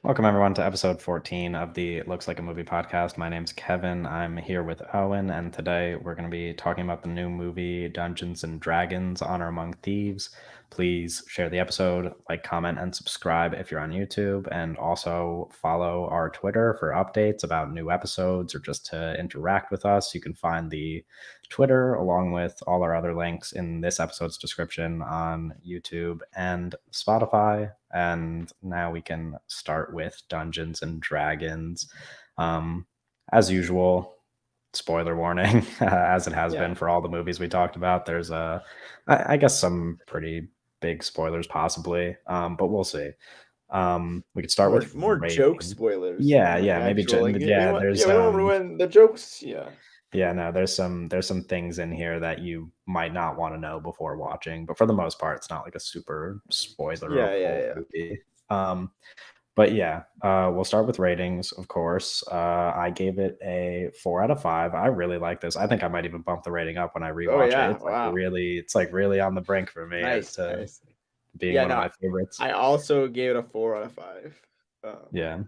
Welcome, everyone, to episode 14 of the Looks Like a Movie podcast. My name's Kevin. I'm here with Owen, and today we're going to be talking about the new movie Dungeons and Dragons Honor Among Thieves. Please share the episode, like, comment, and subscribe if you're on YouTube, and also follow our Twitter for updates about new episodes or just to interact with us. You can find the Twitter along with all our other links in this episode's description on YouTube and Spotify. And now we can start with Dungeons and Dragons. Um, as usual, spoiler warning, as it has Yeah. been for all the movies we talked about. There's I guess some pretty big spoilers possibly, but we'll see. We could start with More joke rating. spoilers Yeah, than like yeah, maybe. actual like Yeah, we don't want to ruin the jokes. Yeah. yeah, no, there's some things in here that you might not want to know before watching, but for the most part, it's not like a super Yeah, spoilerable yeah, movie. Um, but yeah, we'll start with ratings, of course. I gave it a 4 out of 5. I really like this. I think I might even bump the rating up when I Oh rewatch it. yeah. Wow. It's like really on the brink for me Nice, to nice. being Yeah, one of no. my favorites. I also gave it a 4 out of 5. Um, Yeah,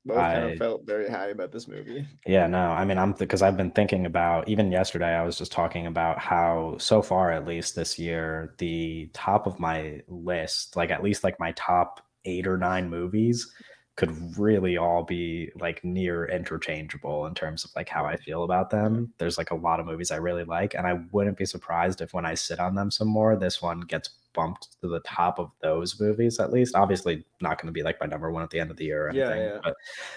Both kind of I felt very happy about this movie. Yeah, no, I mean, because I've been thinking about, even yesterday, I was just talking about how so far, at least this year, the top of my list, like at least like my top 8 or 9 movies, could really all be like near interchangeable in terms of like how I feel about Yeah. them. There's like a lot of movies I really like, and I wouldn't be surprised if when I sit on them some more, this one gets bumped to the top of those movies at least. Obviously, not going to be like my number one at the end of the year or Yeah, anything, yeah.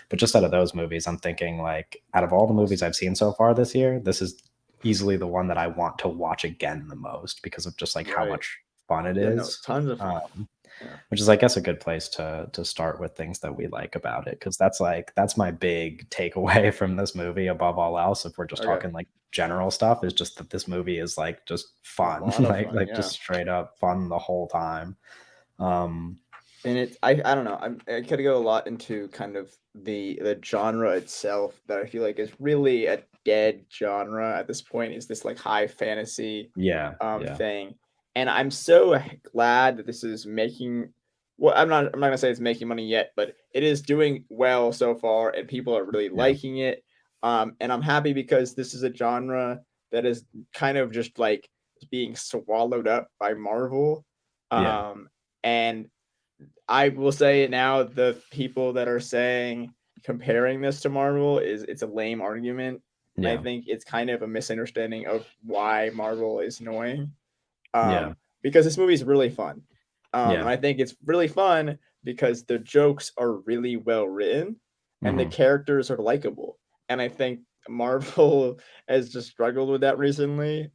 but just out of those movies, I'm thinking like out of all the movies I've seen so far this year, this is easily the one that I want to watch again the most because of just like how Right. much fun it Yeah, no, is. tons of fun. Um, Yeah. which is, I guess, a good place to start with things that we like about it, because that's my big takeaway from this movie above all else. If we're just Okay. talking like general stuff, is just that this movie is like just A fun, lot of fun, just yeah. straight up fun the whole time. Um, And I don't know. I could go a lot into kind of the genre itself that I feel like is really a dead genre at this point. Is this like high fantasy yeah, yeah, thing? And I'm so glad that this is making. Well, I'm not gonna say it's making money yet, but it is doing well so far, and people are really yeah, liking it. And I'm happy because this is a genre that is kind of just like being swallowed up by Marvel. yeah, And I will say it now, the people that are saying comparing this to Marvel is it's a lame argument. I yeah, think it's kind of a misunderstanding of why Marvel is annoying. yeah, Because this movie is really fun. And yeah. I think it's really fun because the jokes are really well written and the Hmm. characters are likable. And I think Marvel has just struggled with that recently.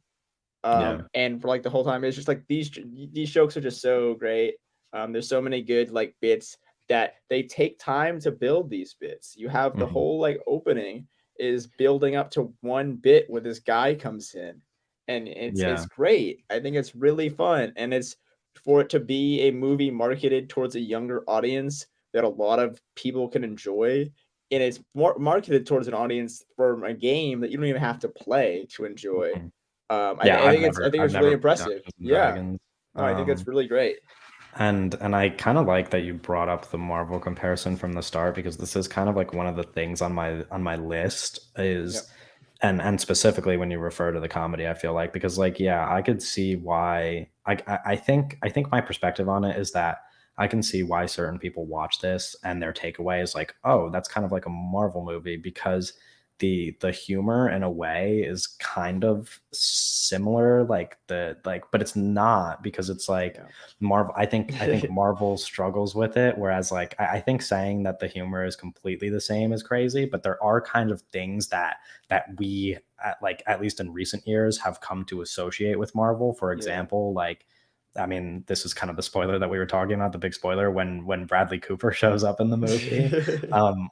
Yeah. And for like the whole time, it's just like these jokes are just so great. There's so many good like bits that they take time to build these bits. You have the Mhm. whole like opening is building up to one bit where this guy comes in, and it's Yeah. great. I think it's really fun, and it's for it to be a movie marketed towards a younger audience that a lot of people can enjoy. And it's more marketed towards an audience for a game that you don't even have to play to enjoy. Mhm. I, Yeah, th- I think it's I think I've it's really never played impressive. Dungeons& and Yeah, Dragons. no, I think it's Um, really great. and I kinda like that you brought up the Marvel comparison from the start, because this is kind of like one of the things on my list Yeah, is, and specifically when you refer to the comedy, I feel like, because like, yeah, I could see why I think my perspective on it is that I can see why certain people watch this and their takeaway is like, "Oh, that's kind of like a Marvel movie," because the humor in a way is kind of similar, but it's not, because it's like yeah, Marvel. I think Marvel struggles with it, whereas like I think saying that the humor is completely the same is crazy, but there are kind of things that we like, at least in recent years, have come to associate with Marvel. For yeah. example, like, I mean, this is kind of the spoiler that we were talking about, the big spoiler, when Bradley Cooper shows up in the movie,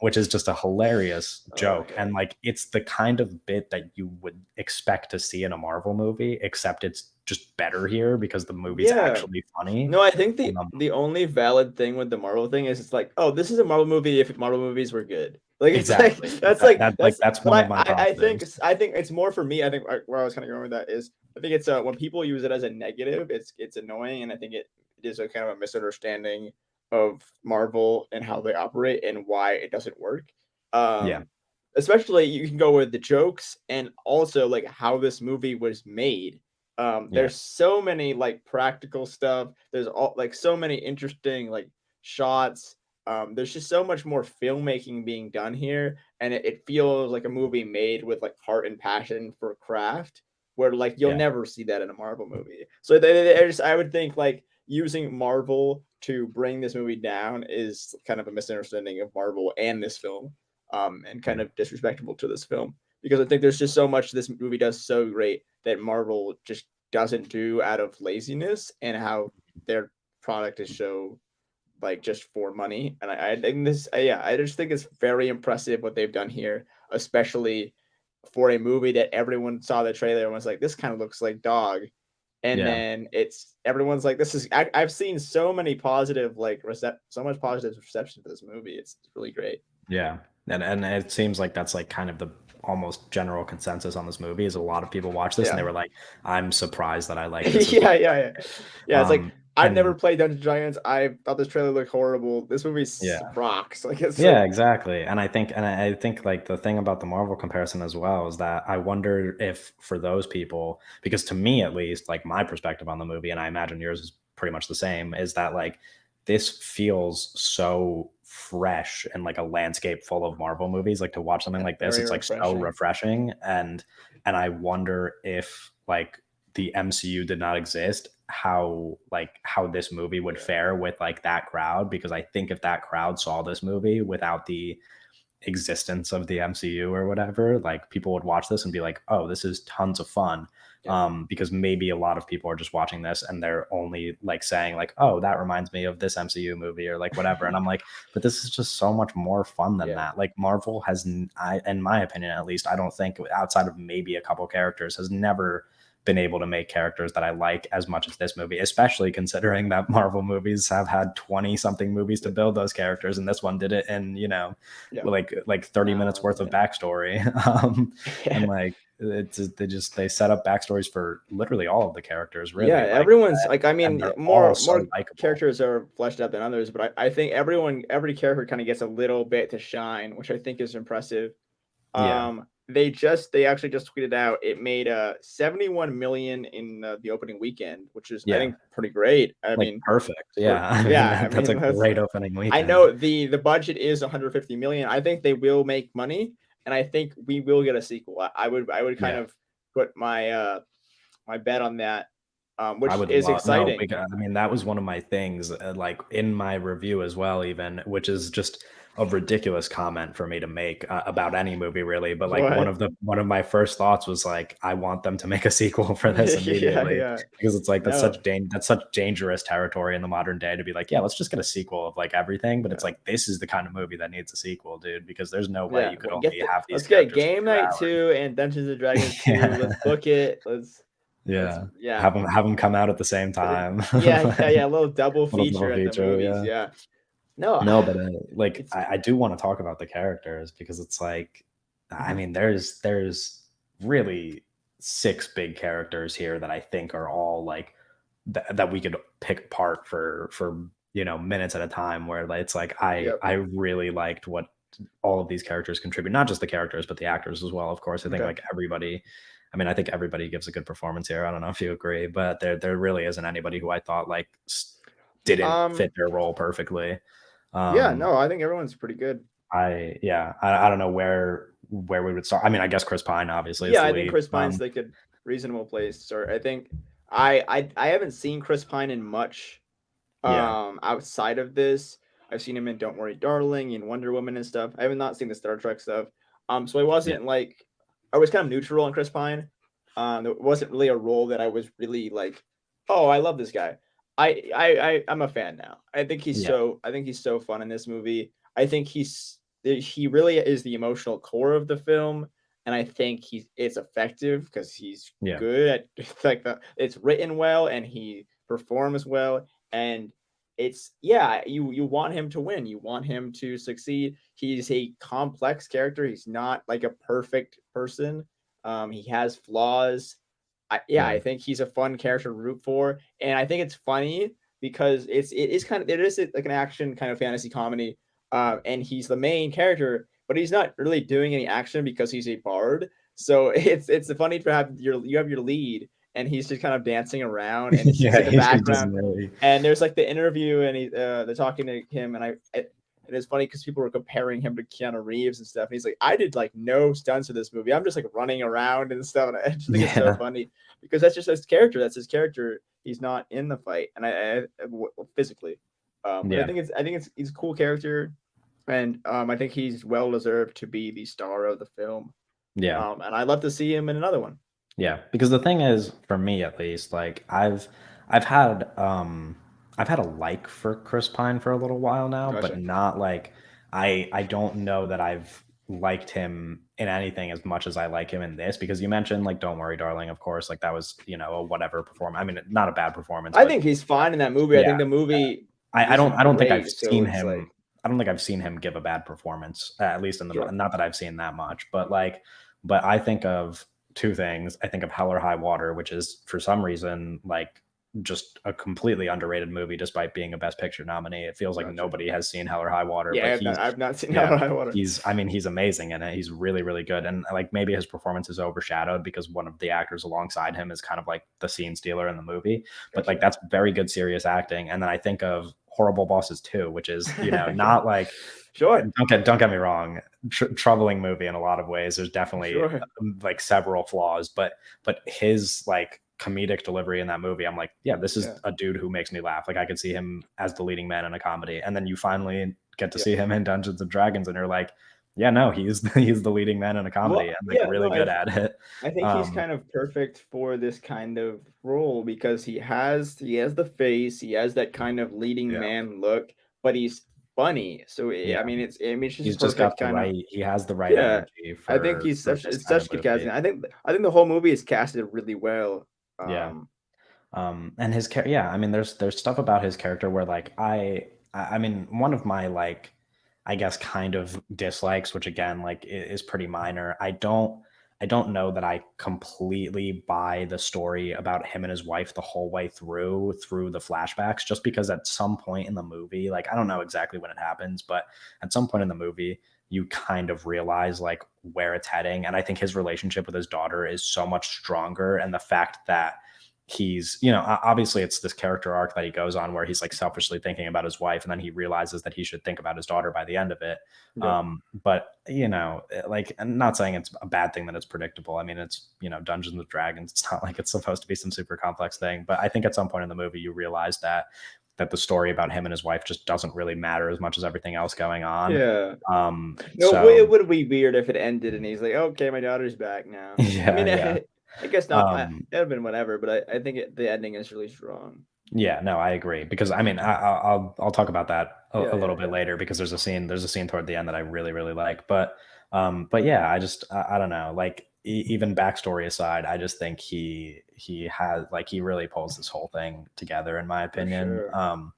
which is just a hilarious Oh joke. yeah, And like, it's the kind of bit that you would expect to see in a Marvel movie, except it's just better here because the movie's yeah. actually funny. No, I think the Um, the only valid thing with the Marvel thing is it's like, oh, this is a Marvel movie if Marvel movies were good. Like it's like exactly. that's like that's. That's But one of my positives. I think it's more for me. I think where I was kind of going with that is I think it's when people use it as a negative, it's annoying, and I think it is a kind of a misunderstanding of Marvel and how they operate and why it doesn't work. Yeah. Um, Especially you can go with the jokes and also like how this movie was made. Yeah. There's so many like practical stuff. There's all like so many interesting like shots. There's just so much more filmmaking being done here, and it feels like a movie made with like heart and passion for craft, where like you'll Yeah. never see that in a Marvel movie. So I would think like using Marvel to bring this movie down is kind of a misunderstanding of Marvel and this film, and kind Yeah. of disrespectful to this film because I think there's just so much this movie does so great that Marvel just doesn't do out of laziness and how their product is so like just for money. And I think this, yeah, I just think it's very impressive what they've done here, especially for a movie that everyone saw the trailer and was like, this kind of looks like dog. And Yeah. then it's everyone's like, this is, I've seen so many positive, like, so much positive reception for this movie. It's really great. Yeah. And it seems like that's like kind of the almost general consensus on this movie is a lot of people watch this and Yeah. they were like, I'm surprised that I like this as much Yeah, as yeah, I yeah. did. Yeah, it's like I've never And played Dungeons& and Dragons. I thought this trailer looked horrible. This movie yeah. rocks. Like it's Yeah, like exactly. And I think like the thing about the Marvel comparison as well is that I wonder if for those people, because to me at least, like my perspective on the movie, and I imagine yours is pretty much the same, is that like this feels so fresh and like a landscape full of Marvel movies. Like to watch something yeah, like this, very it's like so refreshing. refreshing. And I wonder if like the MCU did not exist, how this movie would Yeah, fare with like that crowd, because I think if that crowd saw this movie without the existence of the MCU or whatever, like people would watch this and be like, "Oh, this is tons of fun." yeah, Because maybe a lot of people are just watching this and they're only like saying like, "Oh, that reminds me of this MCU movie," or like whatever. And I'm like, but this is just so much more fun than yeah, that. Like Marvel has, in my opinion at least, I don't think outside of maybe a couple characters, has never been able to make characters that I like as much as this movie, especially considering that Marvel movies have had 20 something movies to yeah, build those characters. And this one did it in, yeah. like An 30 minutes hour, worth of yeah. backstory. And Yeah. like they set up backstories for literally all of the characters, Yeah, really. Like, everyone's like, I and mean, they're all more so likable. characters are fleshed out than others, but I think every character kind of gets a little bit to shine, which I think is impressive. Yeah. They actually just tweeted out it made 71 million in the opening weekend, which is I Yeah. think pretty great. I Like mean, perfect. for Yeah. I mean, yeah, I that's a mean, that's great opening I weekend. know the budget is 150 million. I think they will make money, and I think we will get a sequel. I would kind Yeah. of put my bet on that, I which would is love no, exciting. because I mean, that was one of my things, like, in my review as well even, which is just a ridiculous comment for me to make, about any movie really, but, like, What? one of my first thoughts was, like, I want them to make a sequel for this Yeah, immediately, yeah. because it's like No. that's such dangerous territory in the modern day to be like, "Yeah, let's just get a sequel of, like, everything," but it's Yeah. like, this is the kind of movie that needs a sequel, dude, because there's no way Yeah. you could Well, only have these let's get characters for Game 2 Night hours. 2 and Dungeons& and Dragons 2. Yeah. Let's book it. Let's Yeah. yeah. Have them come out at the same time. Yeah, yeah, yeah, a little double Little feature double at the feature, movies, yeah. yeah. No, No, but, like, it's I do wanna talk about the characters because it's like, I mhm, mean, there's really 6 big characters here that I think are all, like, that we could pick apart for, minutes at a time where, like, it's like yep, I really liked what all of these characters contribute, not just the characters, but the actors as well, of course. I think, okay. like, everybody, I mean, I think everybody gives a good performance here. I don't know if you agree, but there really isn't anybody who I thought, like, didn't Um, fit their role perfectly. yeah, Um, no, I think everyone's pretty good. I don't know where we would start. I mean, I guess Chris Pine obviously is Yeah, the I think lead. Chris Pine's like a reasonable place, or I think I haven't seen Chris Pine in much Yeah, outside of this. I've seen him in Don't Worry Darling and Wonder Woman and stuff. I have not seen the Star Trek stuff. So I yeah, wasn't like I was kind of neutral on Chris Pine. It wasn't really a role that I was really like, oh, I love this guy. I'm a fan now. yeah, I think he's so fun in this movie. I think he really is the emotional core of the film, and I think it's effective because he's yeah, good at like it's written well and he performs well, and it's yeah, you want him to win. You want him to succeed. He's a complex character. He's not like a perfect person. He has flaws. Yeah, yeah, I think he's a fun character to root for, and I think it's funny. because it is kind of it is like an action kind of fantasy comedy, and he's the main character, but he's not really doing any action because he's a bard. So it's funny to have your lead, and he's just kind of dancing around, and he's Yeah, in the he doesn't background, really. and there's like the interview, and they're talking to him, and it's funny because people were comparing him to Keanu Reeves and stuff. And he's like, I did like no stunts for this movie. I'm just like running around and stuff. And I just think it's so Yeah, funny because that's just his character. That's his character. He's not in the fight, and physically. But yeah, I think it's he's a cool character, and I think he's well deserved to be the star of the film. yeah. And I'd love to see him in another one. Yeah, because the thing is, for me at least, like I've had I've had a like for Chris Pine for a little while now, but Gotcha. not like I don't know that I've liked him in anything as much as I like him in this, because you mentioned like Don't Worry Darling, of course, like that was, a whatever performance. I mean, not a bad performance, I but think he's fine in that movie. I yeah, think the movie I isn't don't think I've great, so seen it's like him. I don't think I've seen him give a bad performance, at least in the sure, not that I've seen that much, but like, but I think of two things. I think of Hell or High Water, which is for some reason like just a completely underrated movie, despite being a Best Picture nominee. It feels like gotcha. nobody has seen Hell or High Water, Yeah, but I've not seen Hell yeah, or High Water. I mean, he's amazing in it. He's really, really good. And like maybe his performance is overshadowed because one of the actors alongside him is kind of like the scene stealer in the movie. But like Gotcha. that's very good serious acting. And then I think of Horrible Bosses too, which is, not like, Sure, don't get me wrong, troubling movie in a lot of ways. There's definitely sure. like several flaws, but his like comedic delivery in that movie, I'm like, yeah, this Yeah, is a dude who makes me laugh. Like I could see him as the leading man in a comedy, and then you finally get to yeah. see him in Dungeons and Dragons, and you're like, yeah, no, he's the leading man in a comedy Well, and like yeah, no, really good at it. I think he's Um, kind of perfect for this kind of role because he has the face, he has that kind of leading yeah, man look, but he's funny. So yeah, I mean it's just a he's just got perfect the kind of right. He has the right yeah. energy I think he's for such this it's kind of such good movie. casting. I think the whole movie is casted really well. Yeah. Um, And his yeah, I mean, there's stuff about his character where like I mean, one of my like, I guess kind of dislikes, which again like is pretty minor. I don't know that I completely buy the story about him and his wife the whole way through the flashbacks, just because at some point in the movie, like I don't know exactly when it happens, but at some point in the movie, you kind of realize like where it's heading. And I think his relationship with his daughter is so much stronger, and the fact that he's, obviously it's this character arc that he goes on where he's like selfishly thinking about his wife, and then he realizes that he should think about his daughter by the end of it. yeah. But like, I'm not saying it's a bad thing that it's predictable. I mean, it's, Dungeons with Dragons. It's not like it's supposed to be some super complex thing, but I think at some point in the movie you realize that the story about him and his wife just doesn't really matter as much as everything else going on. Yeah. No, So it would be weird if it ended and he's like, "Okay, my daughter's back now." I yeah, mean, yeah. I guess not. um It'd have been whatever, but I think the ending is really strong. Yeah, no, I agree, because I mean, I'll talk about that Yeah, a yeah, little bit yeah. later, because there's a scene toward the end that I really, really like. But yeah, I don't know, like even backstory aside, I just think he has like he really pulls this whole thing together in my For opinion. sure.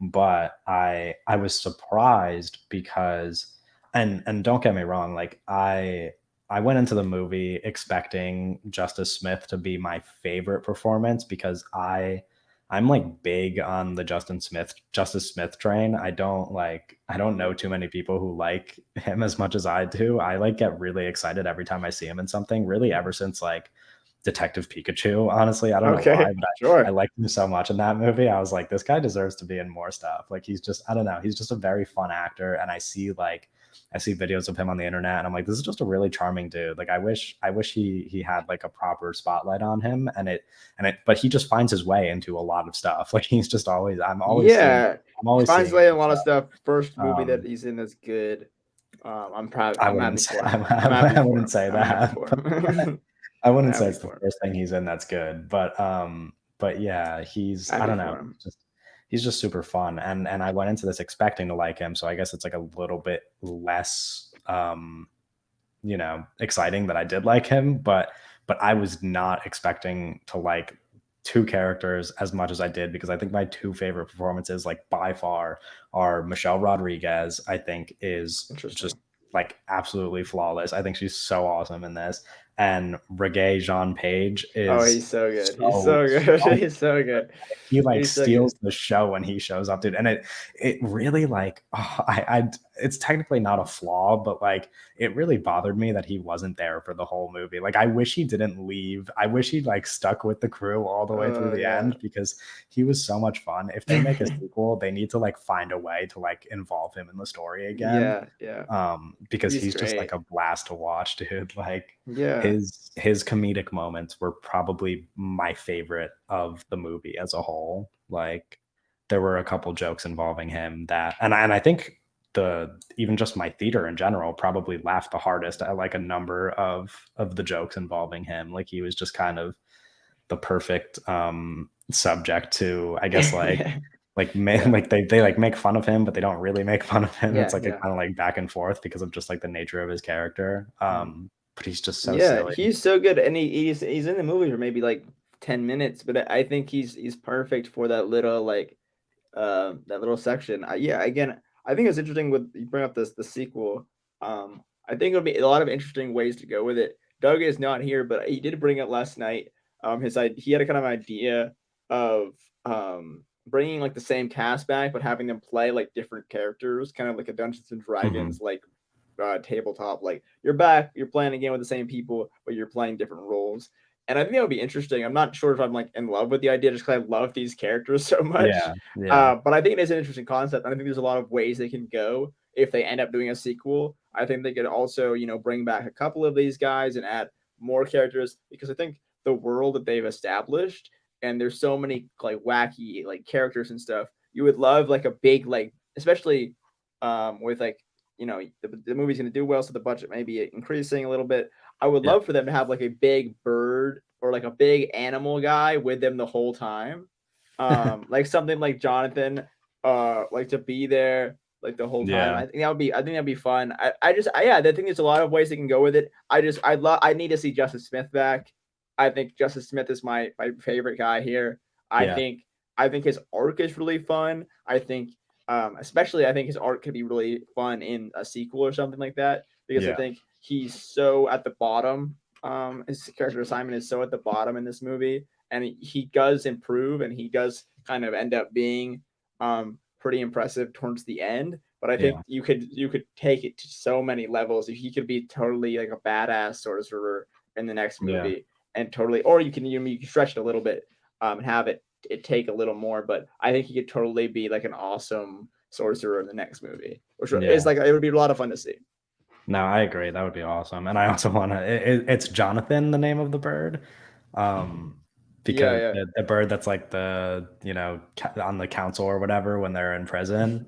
But I was surprised because, and don't get me wrong, like I went into the movie expecting Justice Smith to be my favorite performance, because I'm like big on the Justice Smith train. I don't know Mhm. too many people who like him as much as I do. I like get really excited every time I see him in something, really ever since like Detective Pikachu. Honestly, I don't know why, Okay, but I sure. liked him so much in that movie. I was like, this guy deserves to be in more stuff. Like he's just, I don't know, he's just a very fun actor. And I see videos of him on the internet, and I'm like, this is just a really charming dude. Like I wish he had like a proper spotlight on him, but he just finds his way into a lot of stuff. Like he's just always Yeah, he finds seeing a him in lot of stuff. stuff. First movie that Um, he's in is good. I'm proud. I I'm wouldn't happy say, for him. I'm happy I for wouldn't him. say I'm happy that, for but him. I I'm wouldn't say happy it's the for him. first thing he's in that's good, but yeah, I Happy don't know, for him. he's just super fun, and I went into this expecting to like him, so I guess it's like a little bit less exciting that I did like him, but I was not expecting to like two characters as much as I did, because I think my two favorite performances, like by far, are Michelle Rodriguez. I think is just Interesting. like absolutely flawless. I think she's so awesome in this. and Regé Jean Page Oh, is he's so good. He's so so good. so He's so good. he like He's so good. steals the show when he shows up, dude. And it really like I it's technically not a flaw, but like it really bothered me that he wasn't there for the whole movie. Like I wish he didn't leave. I wish he like stuck with the crew all the way through Oh, the yeah. end because he was so much fun. If they make a sequel, they need to like find a way to like involve him in the story again. Yeah, yeah. Because He's he's just like great. a blast to watch, dude. Like Yeah. his comedic moments were probably my favorite of the movie as a whole. Like there were a couple jokes involving him that and I think the even just my theater in general probably laughed the hardest at like a number of the jokes involving him. Like he was just kind of the perfect subject to, I guess, Yeah. Yeah. like they like make fun of him, but they don't really make fun of him. It's Yeah, like a yeah. kind of like back and forth because of just like the nature of his character. Mhm. But he's just so Yeah, silly. he's so good, and he's in the movie for maybe, like, 10 minutes, but I think he's perfect for that little, like, that little section. Yeah, again, I think it's interesting with you bring up this the sequel. I think it'll be a lot of interesting ways to go with it. Doug is not here, but he did bring it last night. He had a kind of idea of bringing like the same cast back, but having them play like different characters, kind of like a Dungeons and Hmm. Dragons like tabletop. Like you're back, you're playing again with the same people, but you're playing different roles. And I think that would be interesting. I'm not sure if I'm like in love with the idea just because I love these characters so much. Yeah, yeah, But I think it is an interesting concept. And I think there's a lot of ways they can go if they end up doing a sequel. I think they could also, bring back a couple of these guys and add more characters because I think the world that they've established and there's so many like wacky like characters and stuff. You would love like a big like especially with like the movie's going to do well, so the budget may be increasing a little bit. I would yeah, love for them to have like a big bird or like a big animal guy with them the whole time, like something like Jonathan, like to be there like the whole time. yeah, I think that'd be fun. Yeah, I think there's a lot of ways they can go with it. I need to see Justice Smith back. I think Justice Smith is my favorite guy here. I yeah, think I think his arc is really fun. I think especially I think his art could be really fun in a sequel or something like that because I yeah, think he's so at the bottom. His character assignment is so at the bottom in this movie, and he does improve, and he does kind of end up being pretty impressive towards the end. But I think yeah, you could take it to so many levels. He could be totally like a badass sorcerer in the next yeah, movie, and totally, or you can stretch it a little bit, and have it take a little more. But I think he could totally be like an awesome sorcerer in the next movie, which yeah. is like it would be a lot of fun to see. No, I agree. That would be awesome. And I also want to. It's Jonathan, the name of the bird, um, Yeah, because yeah. the bird that's like the on the council or whatever when they're in prison,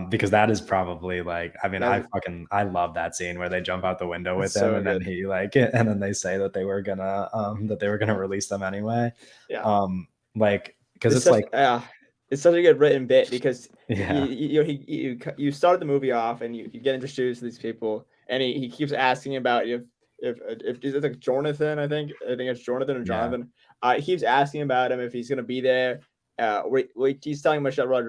because that is probably like I mean That's I love that scene where they jump out the window it's with him so and then good. he like and then they say that they were gonna release them anyway, Yeah. like because It's it's such like it's such a good written bit because yeah, you started the movie off and you get introduced to these people and he keeps asking about if is it like Jonathan I think it's Jonathan or yeah, Jonathan he keeps asking about him if he's gonna be there he's telling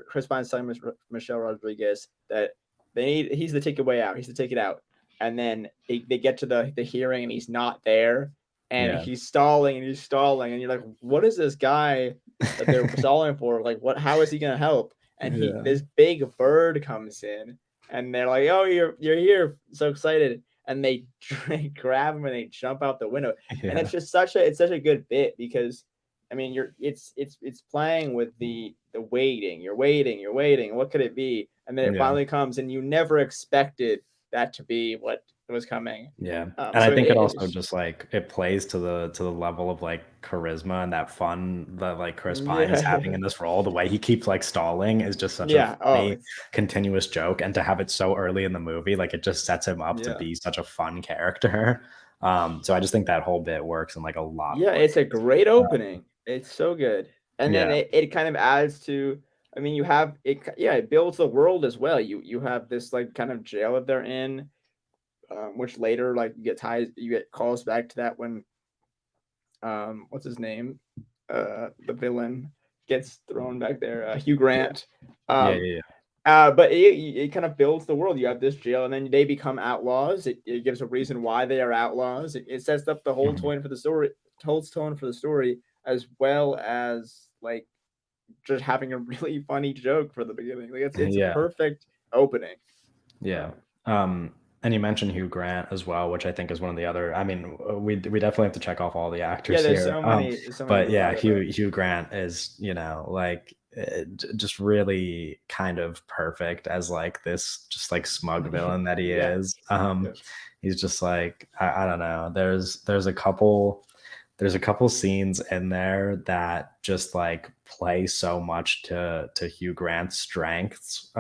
Chris Pine's telling Michelle Rodriguez that he's the ticket way out he's the ticket out and then they get to the hearing and he's not there and yeah, he's stalling and you're like what is this guy that they're stalling for. Like, how is he gonna help? And yeah, this big bird comes in, and they're like, "Oh, you're here!" So excited, and they grab him and they jump out the window, and yeah, it's such a good bit because, I mean, it's playing with the waiting. You're waiting. What could it be? And then it yeah. finally comes, and you never expected that to be what was coming. Yeah, Um, and I so think it it, also it's just, like, it plays to the level of, like, charisma and that fun that, like, Chris Pine is having yeah, in this role. The way he keeps, like, stalling is just such a yeah. Oh, funny, continuous joke, and to have it so early in the movie, like, it just sets him up to yeah. be such a fun character. So I just think that whole bit works in, like, a lot of Yeah, it's a ways. great Uh, opening. It's so good. And then yeah, it kind of adds to I mean, you have yeah, it builds the world as well. You have this like kind of jail that they're in, which later like you get calls back to that when what's his name? The villain gets thrown back there, Hugh yeah, Grant. yeah, Um yeah, yeah. But it kind of builds the world. You have this jail, and then they become outlaws. It gives a reason why they are outlaws. It sets up the whole Mhm. tone for the story, holds tone for the story, as well as like just having a really funny joke for the beginning. Like it's a Yeah. perfect opening. Yeah. Um, And you mentioned Hugh Grant as well, which I think is one of the other. I mean, we definitely have to check off all the yeah, actors here. there's so many But to yeah, talk about. Hugh Grant is, like just really kind of perfect as like this just like smug villain that he Yeah, is. yeah, He's just like I don't know. There's a couple scenes in there that just like play so much to Hugh Grant's strengths,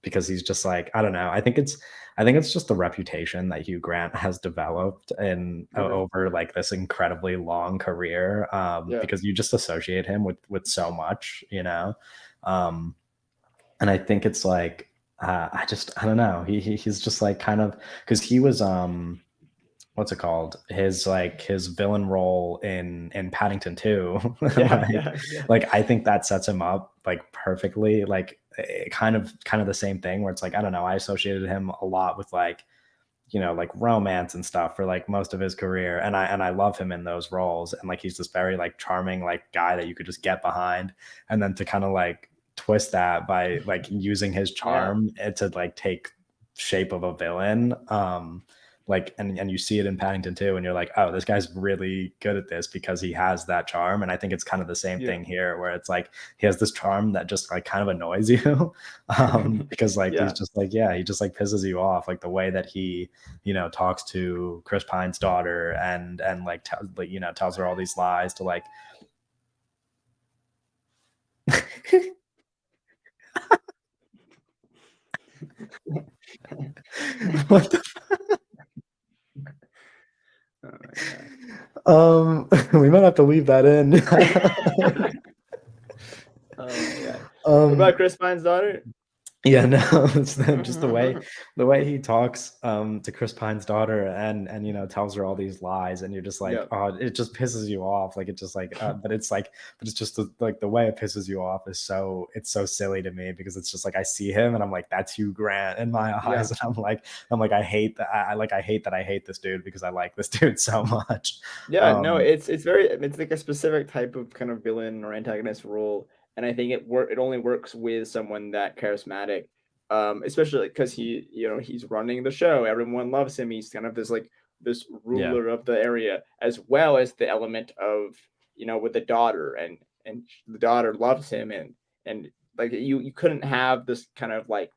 because he's just like I don't know. I think it's just the reputation that Hugh Grant has developed in okay, over like this incredibly long career, yeah, because you just associate him with so much. Um, and I think it's like I don't know. He's just like kind of because he was what's it called? His villain role in Paddington 2. yeah, like yeah, yeah, like I think that sets him up like perfectly. Like kind of the same thing where it's like I don't know, I associated him a lot with like romance and stuff for like most of his career, and I love him in those roles, and like he's this very like charming like guy that you could just get behind, and then to kind of like twist that by like using his yeah, charm to like take shape of a villain, like and you see it in Paddington too, and you're like, oh, this guy's really good at this because he has that charm. And I think it's kind of the same yeah, thing here where it's like he has this charm that just like kind of annoys you, because like he's yeah, just like, yeah, he just like pisses you off, like the way that he talks to Chris Pine's daughter, and like, tells her all these lies to like what the oh my god. we might have to leave that in. Oh my god. What about um Chris Pine's daughter? Yeah, no, it's just the way he talks to Chris Pine's daughter, and tells her all these lies, and you're just like, Yeah. oh, it just pisses you off. Like it just like but it's just like the way it pisses you off is it's so silly to me, because it's just like I see him and I'm like, that's Hugh Grant in my Yeah. eyes, and I'm like I hate that I hate that I hate this dude because I like this dude so much. Yeah, no, Um it's like a specific type of kind of villain or antagonist role, and I think it only works with someone that charismatic, especially because he's running the show. Everyone loves him. He's kind of this yeah, ruler of the area, as well as the element of with the daughter, and the daughter loves him, and like you couldn't have this kind of like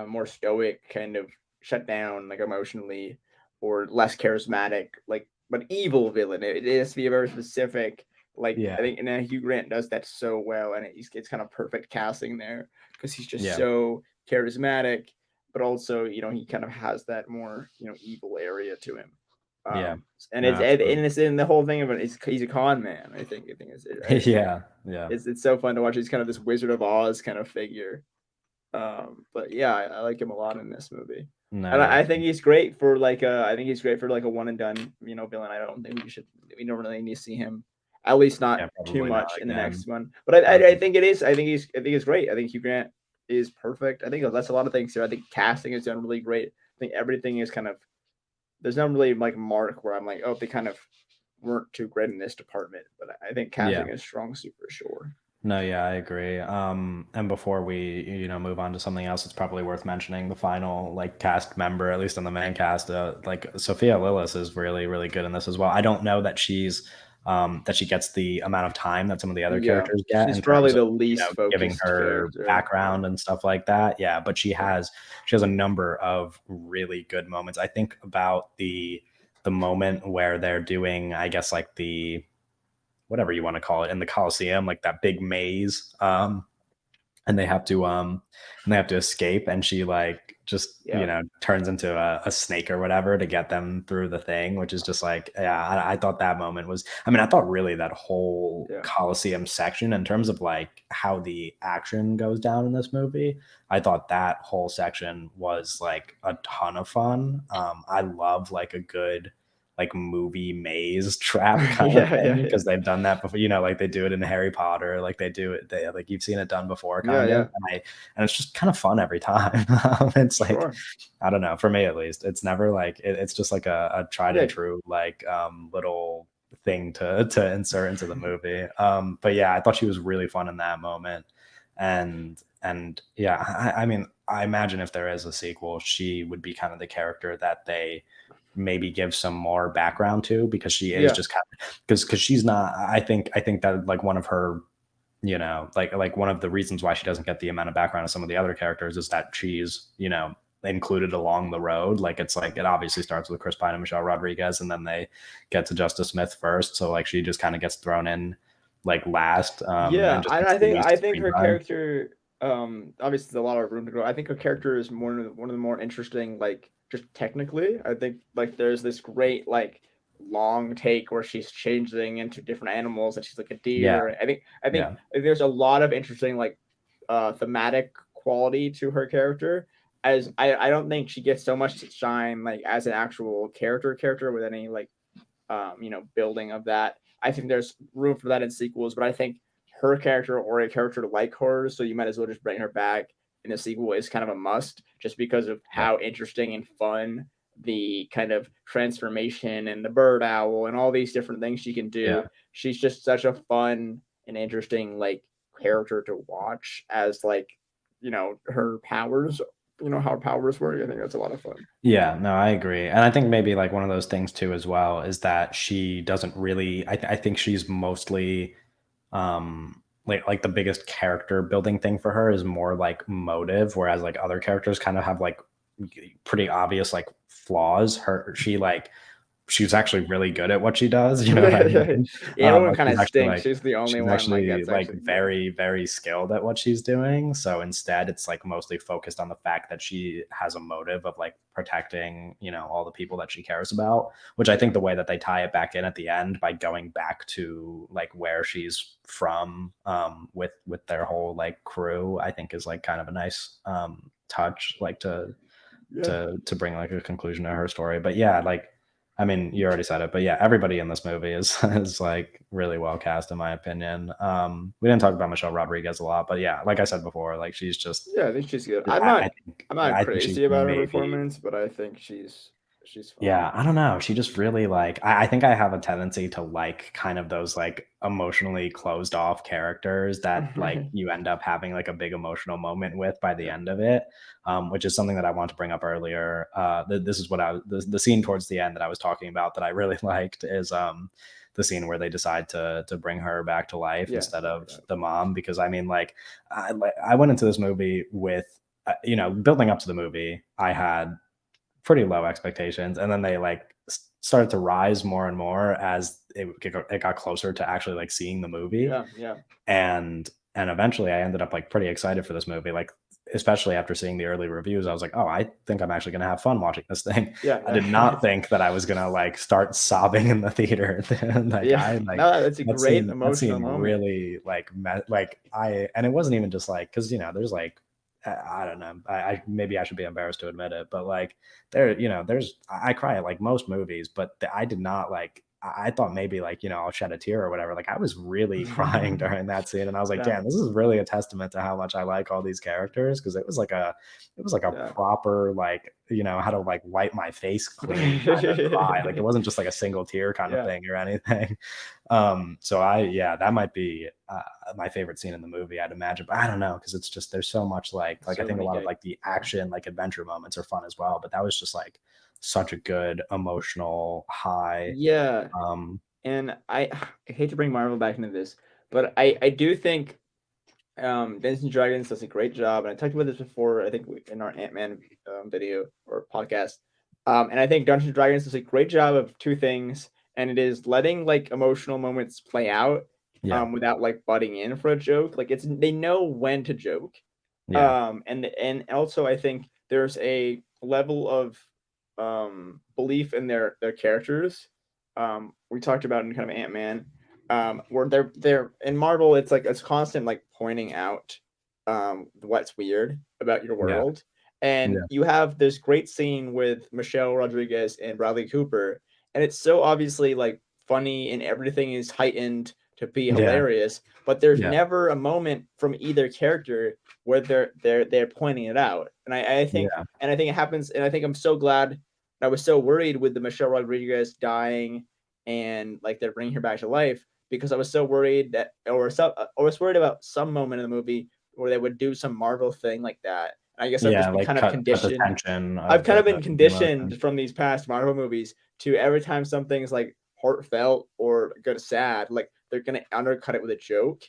more stoic, kind of shut down, like emotionally, or less charismatic, like but evil villain. It has to be a very specific. Like I yeah, think, and Hugh Grant does that so well, and it's kind of perfect casting there because he's just yeah, so charismatic, but also he kind of has that more evil area to him. yeah. And No, absolutely. it's in the whole thing of it. He's a con man. I think Yeah, yeah. it's so fun to watch. He's kind of this Wizard of Oz kind of figure, but yeah, I like him a lot in this movie, No, and yeah. I think he's great for I think he's great for like a one and done villain. I don't think we don't really need to see him, at least not Yeah, too probably not much in the again. next one. But I think it is. I think it's great. I think Hugh Grant is perfect. I think that's a lot of things here. I think casting is done really great. I think everything is kind of there's not really like mark where I'm like, oh, they kind of weren't too great in this department. But I think Yeah. casting is strong suit for sure. No, yeah, I agree. And before we, move on to something else, it's probably worth mentioning the final like cast member, at least on the main cast. Like Sophia Lillis is really, really good in this as well. I don't know that she gets the amount of time that some of the other Yeah, characters get she's in probably terms of, the least giving focused her character. Yeah, background and stuff like that. Yeah, but she yeah, has a number of really good moments. I think about the moment where they're doing, I guess, like the whatever you want to call it in the Coliseum, like that big maze. And they have to escape, and she like just yeah, turns into a snake or whatever to get them through the thing, which is just like, yeah, I thought that moment was, I mean, I thought really that whole yeah, Coliseum section in terms of like how the action goes down in this movie, I thought that whole section was like a ton of fun. I love like a good like movie maze trap kind of Yeah, yeah, thing yeah. because they've done that before. You know, like they do it in Harry Potter, like they do it. They like you've seen it done before, Yeah, kind of. yeah. And it's just kind of fun every time. It's like Sure. I don't know, for me at least, it's never like it's just like a tried and Yeah. true like little thing to insert into the movie. But yeah, I thought she was really fun in that moment, and yeah, I mean, I imagine if there is a sequel, she would be kind of the character that they maybe give some more background to because she is Yeah. just kind of because she's not. I think that like one of her like one of the reasons why she doesn't get the amount of background as some of the other characters is that she's included along the road. Like it's like it obviously starts with Chris Pine and Michelle Rodriguez, and then they get to Justice Smith first. So like she just kind of gets thrown in like last, Yeah, and just I gets I the think I least think screen her time. character, obviously there's a lot of room to grow. I think her character is one of the more interesting, like just technically. I think like there's this great like long take where she's changing into different animals and she's like a Yeah, deer. I think yeah, there's a lot of interesting like thematic quality to her character. As I don't think she gets so much to shine like as an actual character with any like building of that. I think there's room for that in sequels, but I think her character or a character like hers, so you might as well just bring her back in a sequel is kind of a must, just because of yeah, how interesting and fun the kind of transformation and the bird owl and all these different things she can yeah. do. She's just such a fun and interesting like character to watch as like her powers, how her powers work. I think that's a lot of fun. Yeah, no, I agree. And I think maybe like one of those things too as well is that she doesn't really I think she's mostly like the biggest character building thing for her is more like motive, whereas like other characters kind of have like pretty obvious like flaws. She's actually really good at what she does. You know what I Yeah, mean? everyone Like kind of stinks. She's the only she's one like actually that's like actually yeah. very very skilled at what she's doing. So instead, it's like mostly focused on the fact that she has a motive of like protecting all the people that she cares about. Which I think the way that they tie it back in at the end by going back to like where she's from with their whole like crew, I think is like kind of a nice touch like Yeah. to bring like a conclusion to her story. But yeah, like I mean, you already said it, but yeah, everybody in this movie is is like really well cast in my opinion. We didn't talk about Michelle Rodriguez a lot, but yeah, like I said before, like she's just Yeah, I think she's good. I'm not I think she's crazy about her maybe performance, but I think she's fine. yeah, I don't know. She just really like I think I have a tendency to like kind of those like emotionally closed off characters that like you end up having like a big emotional moment with by the Yeah. end of it, which is something that I want to bring up earlier. This is what the scene towards the end that I was talking about that I really liked is the scene where they decide to bring her back to life Yeah, instead I like of that. the mom because I mean I went into this movie with building up to the movie I had pretty low expectations, and then they like started to rise more and more as it got closer to actually like seeing the movie, Yeah, yeah. and eventually I ended up like pretty excited for this movie, like especially after seeing the early reviews. I was like, oh, I think I'm actually gonna have fun watching this thing. Yeah, I did not yeah. think that I was gonna like start sobbing in the theater. Like Yeah. I like No, that's a great that emotional scene moment. really like I and it wasn't even just like because there's like I don't know. I maybe I should be embarrassed to admit it, but like there's I cry at like most movies, but I did not like. I thought maybe like I'll shed a tear or whatever. Like I was really crying during that scene, and I was like, Yeah, damn, this is really a testament to how much I like all these characters because it was like a yeah. proper like how to like wipe my face clean kind of cry. Like it wasn't just like a single tear kind of Yeah, thing or anything. So I yeah, that might be my favorite scene in the movie, I'd imagine. But I don't know because it's just there's so much like I so think a many lot of good like the yeah, action like adventure moments are fun as well. But that was just like such a good emotional high. yeah. Um, And I hate to bring Marvel back into this, but I do think Dungeons and Dragons does a great job, and I talked about this before. I think in our Ant Man video or podcast, and I think Dungeons and Dragons does a great job of two things, and it is letting like emotional moments play out, yeah, without like butting in for a joke. Like they know when to joke, yeah, and also I think there's a level of belief in their characters. We talked about in kind of Ant Man, where they're in Marvel, it's like it's constant like pointing out what's weird about your yeah, world. And yeah, you have this great scene with Michelle Rodriguez and Bradley Cooper, and it's so obviously like funny and everything is heightened to be Yeah. hilarious, but there's Yeah. never a moment from either character where they're pointing it out. Yeah. And I think it happens, and I think I'm so glad. I was so worried with the Michelle Rodriguez dying and like they're bringing her back to life because I was so worried that, I was worried about some moment in the movie where they would do some Marvel thing like that. I guess I've Yeah, just been like kind of cut the conditioned. tension I've of kind of been the emotion. conditioned from these past Marvel movies to every time something's like heartfelt or good sad, like they're gonna undercut it with a joke.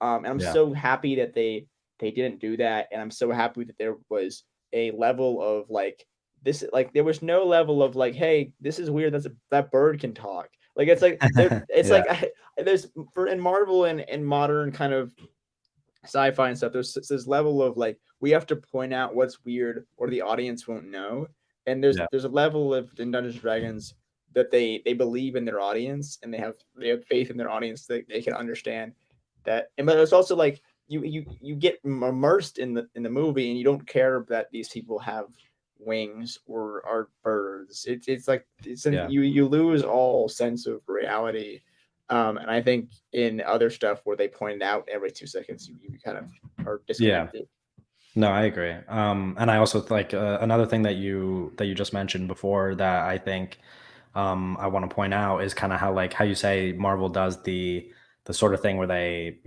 And I'm Yeah. so happy that they didn't do that, and I'm so happy that there was a level of like this, like there was no level of like, hey, this is weird. That bird can talk. Like it's like there, it's Yeah. like there's for in Marvel and modern kind of sci-fi and stuff, there's this level of like we have to point out what's weird or the audience won't know. And Yeah. there's a level of in Dungeons and Dragons that they believe in their audience and they have faith in their audience that they can understand that. And but it's also like you get immersed in the movie and you don't care that these people have wings or are birds. It's like Yeah. you lose all sense of reality. And I think in other stuff where they point it out every 2 seconds, you kind of are Yeah. disconnected. No, I agree. And I also like another thing that you just mentioned before that I think I want to point out is kind of how like how you say Marvel does the sort of thing where they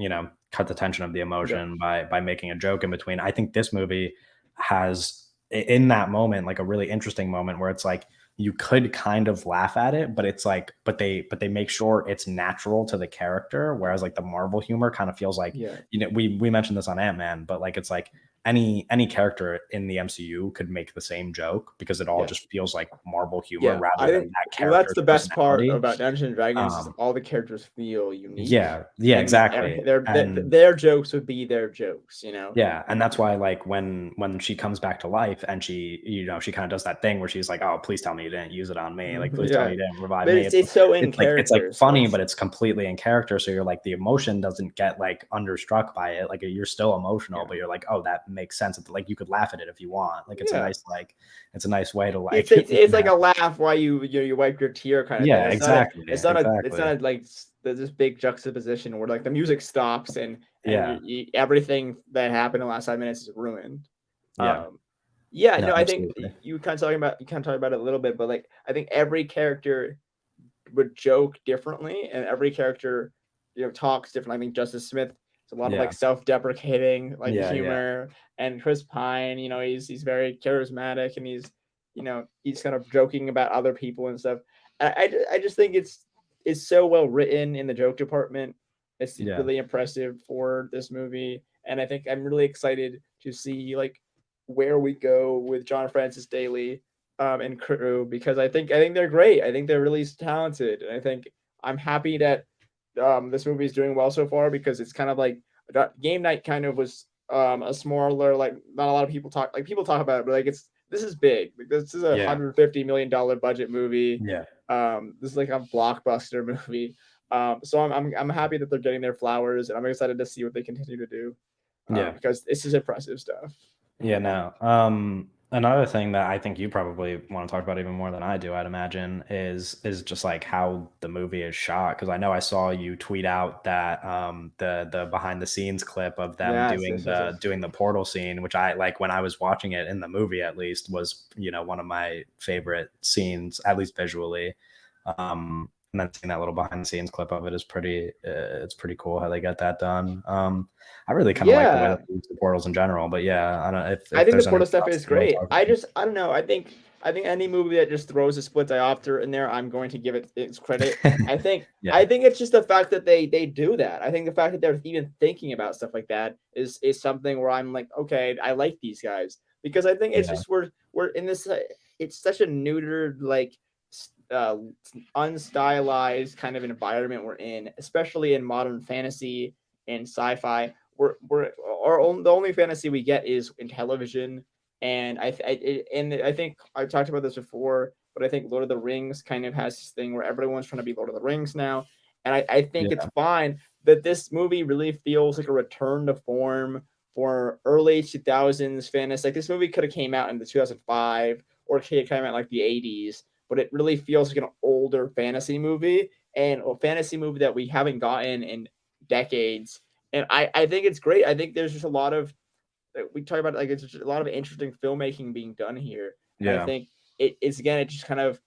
cut the tension of the Yeah, emotion by making a joke in between. I think this movie has in that moment like a really interesting moment where it's like you could kind of laugh at it, but it's like but they make sure it's natural to the character. Whereas like the Marvel humor kind of feels like yeah, we mentioned this on Ant-Man, but like it's like any character in the MCU could make the same joke because it all yeah, just feels like Marvel humor yeah. rather I than think that well, that's character's the best part personality. about Dungeons and Dragons is Um, all the characters feel unique, yeah, yeah, and exactly. And their jokes would be their jokes, you know. yeah, and that's why like when she comes back to life and she kind of does that thing where she's like, "Oh, please tell me you didn't use it on me. Like, please tell me Yeah, you didn't revive but me." it's so in It's like character, so funny, it's but it's completely in character. So you're like the emotion doesn't get like understruck by it. Like you're still emotional, yeah, but you're like, "Oh, that makes sense." Like you could laugh at it if you want. Like yeah. it's a nice way to like It's like a laugh while you wipe your tear kind of thing. Yeah, exactly, It's exactly. not a, like there's this big juxtaposition where like the music stops and Yeah, everything that happened in the last 5 minutes is ruined. yeah. Um, yeah, No, no, I think absolutely. you kind of talking about it a little bit, but like I think every character would joke differently, and every character, talks different. I think Justice Smith is a lot of like Yeah, self-deprecating like yeah, yeah, humor, and Chris Pine, he's very charismatic, and he's kind of joking about other people and stuff. I just think it's so well written in the joke department. It's yeah, really impressive for this movie, and I think I'm really excited to see like where we go with John Francis Daly and crew because I think they're great. I think they're really talented, and I think I'm happy that this movie is doing well so far because it's kind of like game night kind of was a smaller like not a lot of people talk about it, but like this is big. Like, this is a yeah, $150 million budget movie. yeah, This is like a blockbuster movie. So I'm happy that they're getting their flowers, and I'm excited to see what they continue to do yeah. because this is impressive stuff. Yeah, no. Another thing that I think you probably want to talk about even more than I do, I'd imagine, is just like how the movie is shot. Because I know I saw you tweet out that the behind the scenes clip of them Yes, yes, yes, yes. doing the portal scene, which I like when I was watching it in the movie at least was one of my favorite scenes, at least visually. And then seeing that little behind the scenes clip of it is it's pretty cool how they get that done. I really kind of like the way that Yeah, they use the portals in general, but yeah, I don't I if think the there's portal anything stuff else is that you want to great. talk about. I don't know. I think any movie that just throws a split diopter in there, I'm going to give it its credit. Yeah, I think it's just the fact that they do that. I think the fact that they're even thinking about stuff like that is something where I'm like, okay, I like these guys because I think it's yeah, just we're in this. It's such a neutered like uh, unstylized kind of environment we're in, especially in modern fantasy and sci-fi. The only fantasy we get is in television, and I think I talked about this before, but I think Lord of the Rings kind of has this thing where everyone's trying to be Lord of the Rings now, and I think it's yeah, fine that this movie really feels like a return to form for early 2000s fantasy. Like this movie could have came out in the 2005 or it could have came out like the 80s, but it really feels like an older fantasy movie and a fantasy movie that we haven't gotten in decades. And I think it's great. I think there's just a lot of we talk about like it's just a lot of interesting filmmaking being done here. And I Yeah. think it's again it just kind of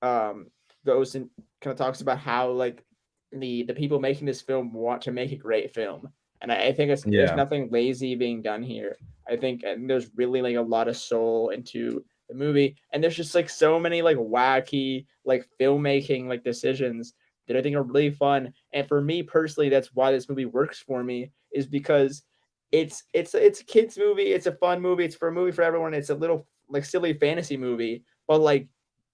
um, goes and kind of talks about how like the people making this film want to make a great film, and I think there's Yeah. nothing lazy being done here. I think and there's really like a lot of soul into the movie, and there's just like so many like wacky like filmmaking like decisions that I think are really fun. And for me personally, that's why this movie works for me is because it's a kids movie, it's a fun movie, it's for a movie for everyone. It's a little like silly fantasy movie, but like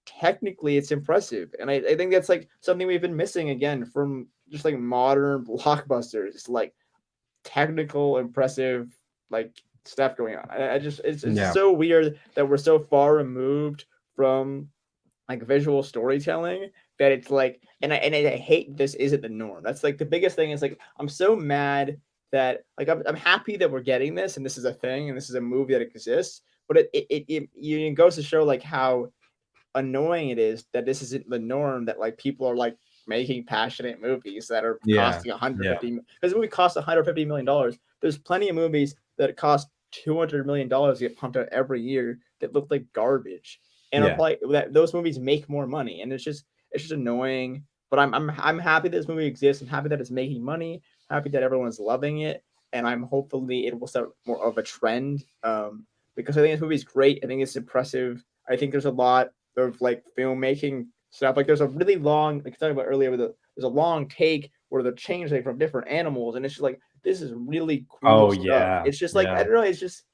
technically it's impressive. And I think that's like something we've been missing again from just like modern blockbusters. It's like technical, impressive, like stuff going on. I just it's Yeah. so weird that we're so far removed from like visual storytelling that it's like and I hate this isn't the norm. That's like the biggest thing is like I'm so mad that like I'm happy that we're getting this and this is a thing and this is a movie that exists, but it goes to show like how annoying it is that this isn't the norm that like people are like making passionate movies that are Yeah. costing Yeah. 150 because this movie costs 150 million dollars. There's plenty of movies that cost 200 million dollars to get pumped out every year that look like garbage and are Yeah. probably that those movies make more money and it's just annoying. But I'm happy this movie exists. I'm happy that it's making money. Happy that everyone's loving it, and I'm hopefully it will start more of a trend. Because I think this movie is great. I think it's impressive. I think there's a lot of like filmmaking stuff. Like there's a really long, like I talked about earlier, there's a long take where they're changing from different animals, and it's just like this is really cool Oh stuff. yeah. It's just like I Yeah. don't know. It's just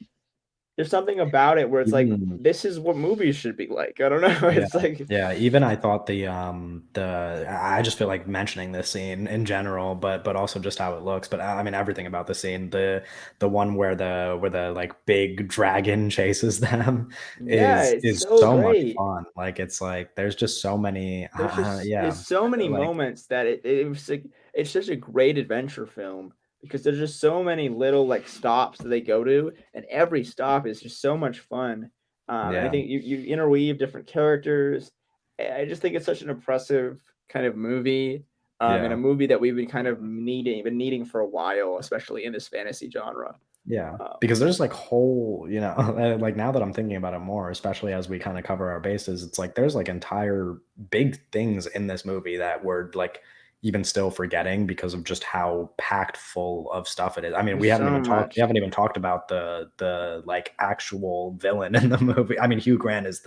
there's something about it where it's like Even this is what movies should be like. I don't know. Yeah, It's like yeah, even I thought I just feel like mentioning this scene in general, but also just how it looks, but I mean everything about the scene, the one where the like big dragon chases them yeah, it's is so so much great. fun. Like it's like there's just so many yeah, There's so many like moments that it was like it's such a great adventure film because there's just so many little like stops that they go to, and every stop is just so much fun. And I yeah, think you interweave different characters. I just think it's such an impressive kind of movie, and a yeah. movie that we've been kind of needing for a while, especially in this fantasy genre. Yeah, Um, because there's like whole, like now that I'm thinking about it more, especially as we kind of cover our bases, it's like there's like entire big things in this movie that we're like even still forgetting because of just how packed full of stuff it is. I mean, there's so we much. haven't even talked about the like actual villain in the movie. I mean, Hugh Grant is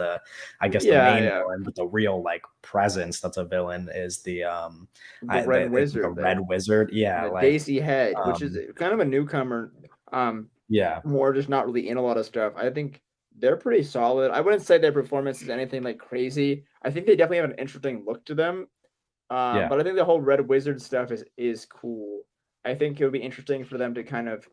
I guess the Yeah, main yeah. villain, but the real like presence that's a villain is The Red the Wizard, Red Wizard. Yeah, the like Daisy Head, which is um kind of a newcomer. Um, yeah, More just not really in a lot of stuff. I think they're pretty solid. I wouldn't say their performance is anything like crazy. I think they definitely have an interesting look to them. yeah, But I think the whole Red Wizard stuff is cool. I think it would be interesting for them to kind of.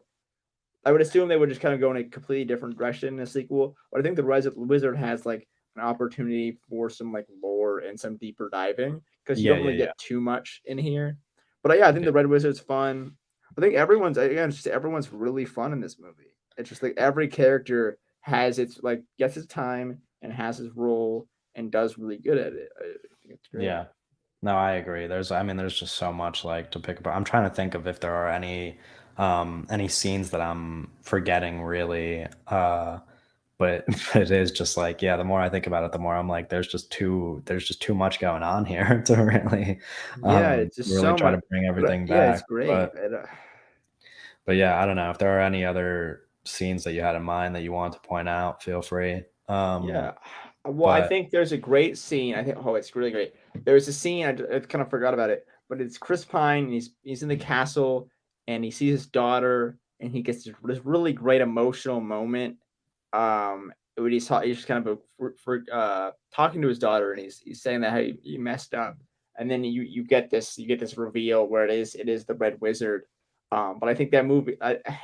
I would assume they would just kind of go in a completely different direction in a sequel. But I think the Wizard has like an opportunity for some like lore and some deeper diving because you yeah, don't yeah, really yeah. get too much in here. But yeah, I think the Red Wizard's fun. I think everyone's really fun in this movie. It's just like every character has its like gets its time and has his role and does really good at it. I think it's great. Yeah. No, I agree. I mean, there's just so much like to pick apart. I'm trying to think of if there are any scenes that I'm forgetting really. But but it is just like, yeah, the more I think about it, the more I'm like, there's just too much going on here to Yeah, it's just really so try much. to bring But everything yeah, it's back. great. But yeah, I don't know if there are any other scenes that you had in mind that you want to point out, feel free. Yeah. Well, I But think there's a great scene. I think it's really great. There's a scene I kind of forgot about it, but it's Chris Pine. And he's in the castle and he sees his daughter and he gets this really great emotional moment. When he's kind of talking to his daughter and he's saying that hey you messed up, and then you get this reveal where it is the Red Wizard. But I think that movie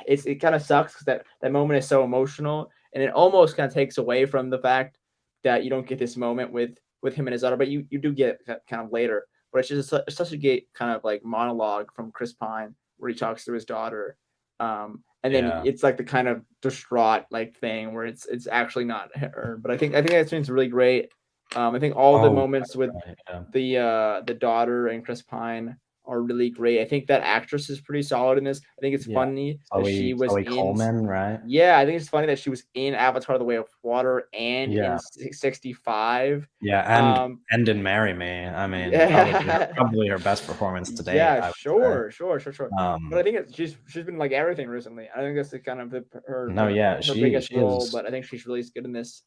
it kind of sucks because that moment is so emotional and it almost kind of takes away from the fact that you don't get this moment with him and his daughter, but you do get it kind of later. But it's just such a great kind of like monologue from Chris Pine where he talks to his daughter, and then yeah, it's like the kind of distraught like thing where it's actually not her. But I think that scene's really great. I think all the Oh, moments with right, yeah. the daughter and Chris Pine are really great. I think that actress is pretty solid in this. I think it's Yeah. funny that she was Chloe in. Coleman, right? Yeah, I think it's funny that she was in Avatar: The Way of Water and in Yeah. 65. Yeah, Um, and in Marry Me, I mean, yeah, probably her best performance to date, yeah, I would say. sure, sure, sure, sure. But I Um, think she's been like everything recently. I think that's the kind of her no, yeah, her biggest she role, is. but I think she's really good in this.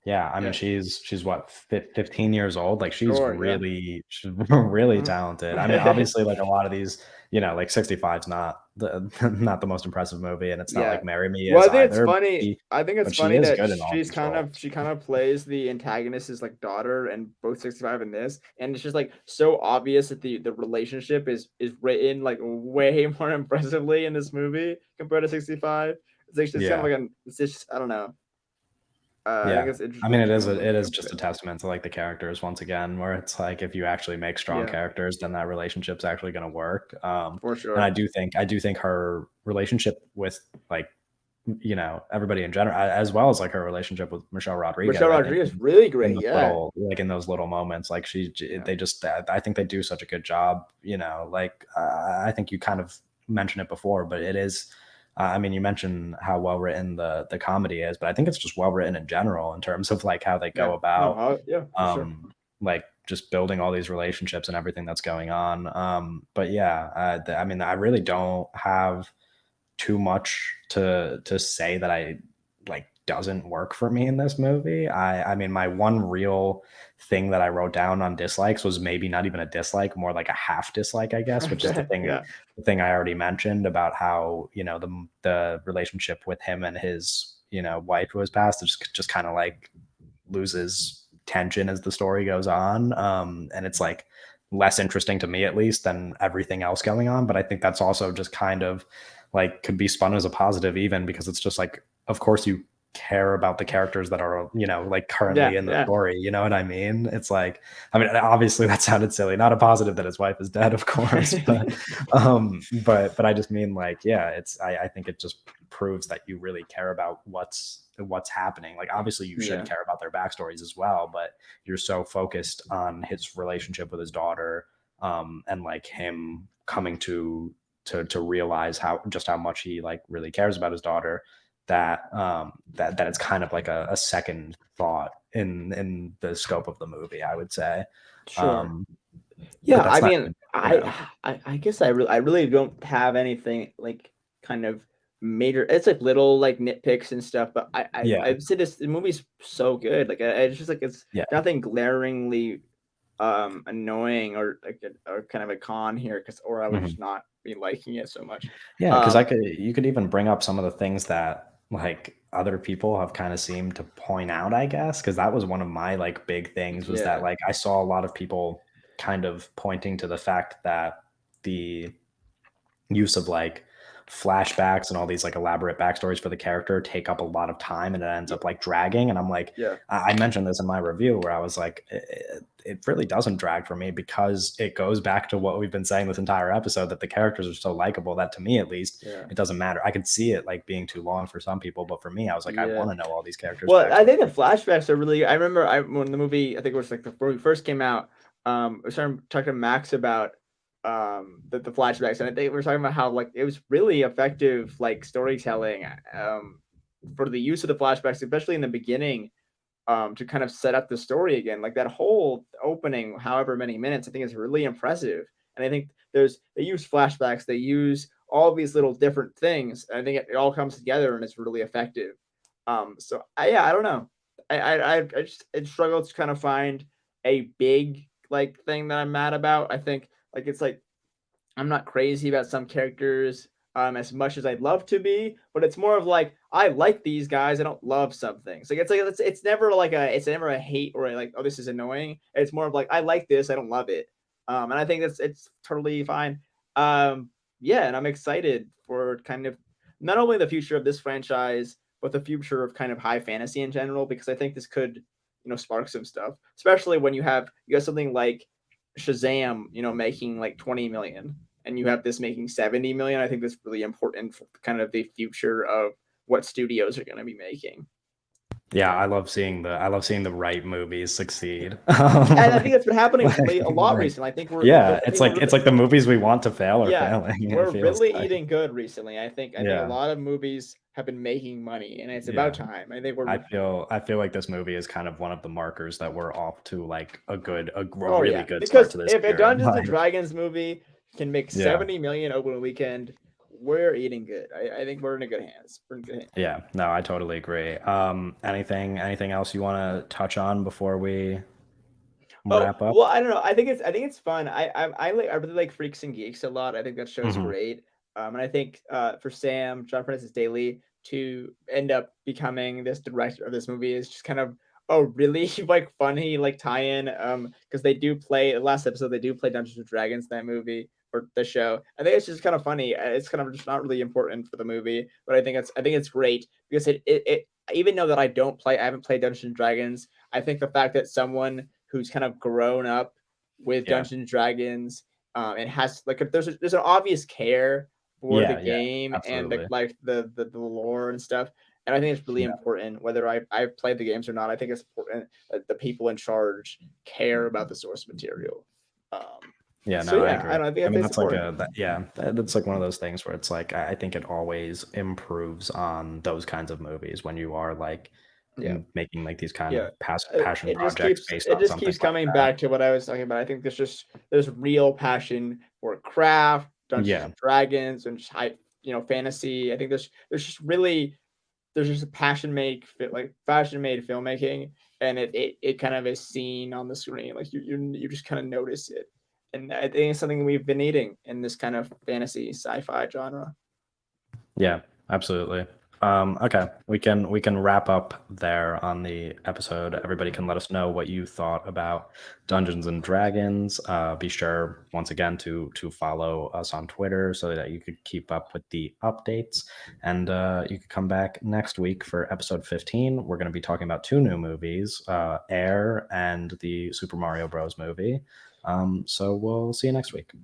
Yeah, I mean, Yeah, she's what, 15 years old? Like, sure, yeah. she's really Mhm. talented. I mean, obviously, like, a lot of these, like, 65's not the not the most impressive movie, and it's not Yeah. like Marry Me Well, is either, I think it's but she funny is that good in all these she roles. kind of plays the antagonist's, like, daughter and both 65 in this, and it's just, like, so obvious that the relationship is written, like, way more impressively in this movie compared to 65. It's kind of Yeah. like an it's just I don't know. I think Yeah. it's I mean, interesting when it they is come just a together. testament to, like, the characters once again, where it's like, if you actually make strong Yeah, characters, then that relationship's actually gonna work, for and sure. I do think her relationship with, like, everybody in general, as well as, like, her relationship with Michelle Rodriguez, Michelle I think Rodriguez, really in great, those yeah. in those little moments, like, Yeah, they just, I think they do such a good job, like, I think you kind of mentioned it before, but it is, I mean, you mentioned how well written the comedy is, but I think it's just well written in general in terms of, like, how they yeah. go No, about, yeah, for sure. like, just building all these relationships and everything that's going on, but yeah, I mean, I really don't have too much to say that I like doesn't work for me in this movie. I mean, my one real thing that I wrote down on dislikes was maybe not even a dislike, more like a half dislike, I guess, which is Okay, yeah, the thing I already mentioned about how, the relationship with him and his, wife who was passed just kind of like loses tension as the story goes on. And it's like less interesting to me at least than everything else going on. But I think that's also just kind of like could be spun as a positive even because it's just like, of course you care about the characters that are, like currently yeah, in the yeah. story. You know what I mean? It's like, I mean, obviously that sounded silly. Not a positive that his wife is dead, of course, but I just mean like, yeah, I think it just proves that you really care about what's happening. Like obviously you should Yeah, care about their backstories as well, but you're so focused on his relationship with his daughter, and like him coming to realize how much he like really cares about his daughter that it's kind of like a second thought in the scope of the movie, I would say. sure. Um, but Yeah, I that's not mean, even, I guess I really don't have anything like kind of major. It's like little like nitpicks and stuff, but yeah, I'd say this the movie's so good. Like it's just like it's yeah. nothing glaringly annoying or like or kind of a con here because or I would Mhm. just not be liking it so much. Yeah, because Um, you could even bring up some of the things that like other people have kind of seemed to point out, I guess, because that was one of my like big things was that yeah, like I saw a lot of people kind of pointing to the fact that the use of like flashbacks and all these like elaborate backstories for the character take up a lot of time and it ends yeah, up like dragging. And I'm like, yeah, I mentioned this in my review where I was like, it really doesn't drag for me because it goes back to what we've been saying this entire episode that the characters are so likable that to me at least yeah, it doesn't matter. I could see it like being too long for some people, but for me, I was like, I yeah. want to know all these characters' Well, I backstories. think the flashbacks are really I remember when the movie I think it was like when it first came out, I was talking to Max about the flashbacks and I think we were talking about how like it was really effective like storytelling for the use of the flashbacks, especially in the beginning, to kind of set up the story again. Like that whole opening, however many minutes, I think is really impressive. And I think they use flashbacks, they use all these little different things. And I think it all comes together and it's really effective. So yeah, I don't know. I just it struggle to kind of find a big like thing that I'm mad about. I think like it's like I'm not crazy about some characters as much as I'd love to be, but it's more of like I like these guys. I don't love some things. Like it's never like it's never a hate or like oh this is annoying. It's more of like I like this. I don't love it. And I think it's totally fine. Um, yeah, and I'm excited for kind of not only the future of this franchise, but the future of kind of high fantasy in general, because I think this could spark some stuff, especially when you have something like Shazam, making like 20 million and you have this making 70 million. I think that's really important for kind of the future of what studios are going to be making. Yeah, I love seeing the right movies succeed. And I think Like, that's been happening a lot like, recently. yeah, I think we're it's really, like the movies we want to fail are yeah, failing, it we're feels really like. eating good recently. I think a Yeah, lot of movies have been making money, and it's about yeah. time. I think we're I feel like this movie is kind of one of the markers that we're off to like a oh really yeah, good start because to this if a year. Dungeons and Like, Dragons movie can make yeah, 70 million opening weekend, we're eating good. I think we're in a good hands. We're in good hands. yeah. No, I totally agree. Anything else you want to touch on before we Oh, wrap up? well, I don't know. I think it's fun. I really like Freaks and Geeks a lot. I think that show's Hmm. great. And I think for Sam, John Francis Daly, to end up becoming this director of this movie is just kind of a really like funny like tie-in. Because they do play last episode they do play Dungeons and Dragons in that movie or the show. I think it's just kind of funny. It's kind of just not really important for the movie, but I think it's great because it even though that I haven't played Dungeons and Dragons. I think the fact that someone who's kind of grown up with Yeah, Dungeons and Dragons, and has like there's an obvious care for the yeah, game and absolutely. the lore and stuff. And I think it's really Yeah, important whether I've played the games or not. I think it's important that the people in charge care about the source material. Um, yeah. so No, I yeah, agree. I I think mean, it's that's like important. a yeah, that's like one of those things where it's like I think it always improves on those kinds of movies when you are like Yeah. making like these kind Yeah. of passion projects based It on just something keeps like coming that. back to what I was talking about. I think there's real passion for craft, Dungeons Yeah, and Dragons, and just high, fantasy. I think there's just really there's just a passion made filmmaking, and it kind of is seen on the screen. Like you just kind of notice it, and I think it's something we've been needing in this kind of fantasy sci-fi genre. yeah, absolutely. Okay, we can wrap up there on the episode. Everybody can let us know what you thought about Dungeons and Dragons. Be sure once again to follow us on Twitter so that you could keep up with the updates. And you could come back next week for episode 15. We're going to be talking about two new movies, Air and the Super Mario Bros. Movie. So we'll see you next week.